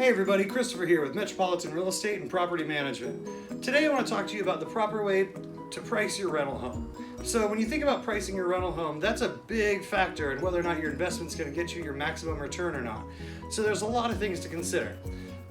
Hey everybody, Christopher here with Metropolitan Real Estate and Property Management. Today I want to talk to you about the proper way to price your rental home. So when you think about pricing your rental home, that's a big factor in whether or not your investment's going to get you your maximum return or not. So there's a lot of things to consider.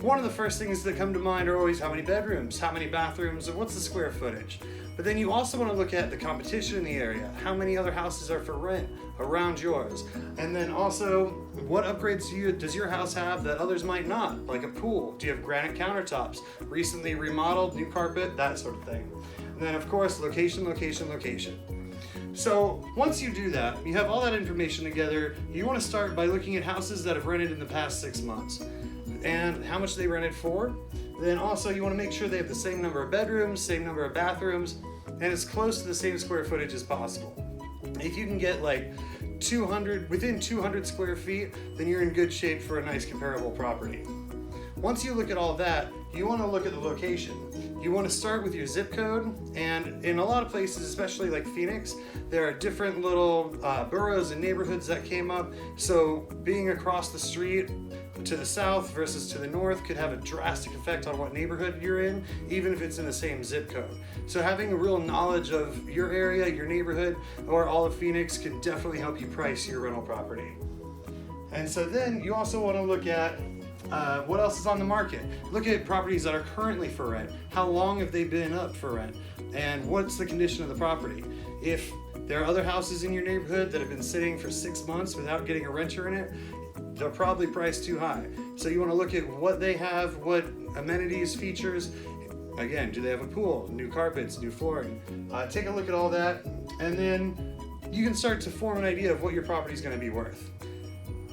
One of the first things that come to mind are always how many bedrooms, how many bathrooms, and what's the square footage. But then you also want to look at the competition in the area, how many other houses are for rent around yours, and then also what upgrades does your house have that others might not, like a pool. Do you have granite countertops, recently remodeled, new carpet, that sort of thing. And then of course, location, location, location. So once you do that, you have all that information together, you want to start by looking at houses that have rented in the past 6 months and how much they rented for. Then also you want to make sure they have the same number of bedrooms, same number of bathrooms, and as close to the same square footage as possible. If you can get like within 200 square feet, then you're in good shape for a nice comparable property. Once you look at all that, you want to look at the location. You want to start with your zip code, and in a lot of places, especially like Phoenix, there are different little boroughs and neighborhoods that came up. So being across the street to the south versus to the north could have a drastic effect on what neighborhood you're in, even if it's in the same zip code. So having a real knowledge of your area, your neighborhood, or all of Phoenix can definitely help you price your rental property. And so then you also want to look at what else is on the market. Look at properties that are currently for rent. How long have they been up for rent? And what's the condition of the property? If there are other houses in your neighborhood that have been sitting for 6 months without getting a renter in it, they're probably priced too high. So you want to look at what they have, what amenities, features. Again, do they have a pool, new carpets, new flooring? Take a look at all that, and then you can start to form an idea of what your property is going to be worth.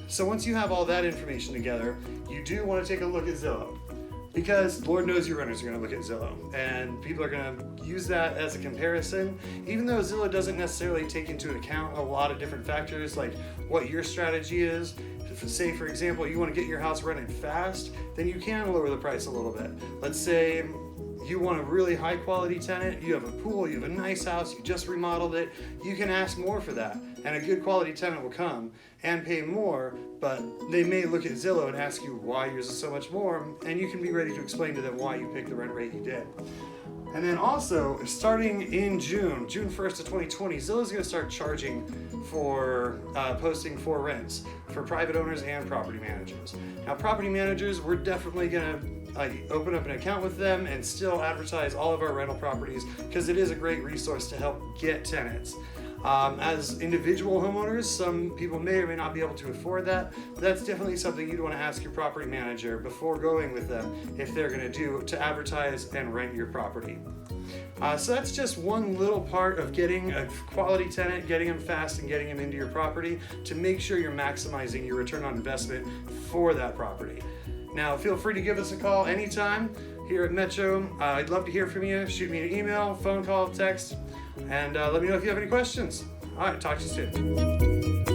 So once you have all that information together, you do want to take a look at Zillow, because Lord knows your renters are going to look at Zillow, and people are going to use that as a comparison. Even though Zillow doesn't necessarily take into account a lot of different factors like what your strategy is. Say for example, you want to get your house rented fast, then you can lower the price a little bit. Let's say you want a really high quality tenant, you have a pool, you have a nice house, you just remodeled it, you can ask more for that. And a good quality tenant will come and pay more, but they may look at Zillow and ask you why yours is so much more, and you can be ready to explain to them why you picked the rent rate you did. And then also, starting in June 1st of 2020, Zillow's going to start charging for posting for rents for private owners and property managers. Now, property managers, we're definitely going to open up an account with them and still advertise all of our rental properties because it is a great resource to help get tenants. As individual homeowners, some people may or may not be able to afford that, but that's definitely something you'd want to ask your property manager before going with them if they're going to advertise and rent your property. So that's just one little part of getting a quality tenant, getting them fast, and getting them into your property to make sure you're maximizing your return on investment for that property. Now, feel free to give us a call anytime here at Metro. I'd love to hear from you. Shoot me an email, phone call, text, and let me know if you have any questions. All right, talk to you soon.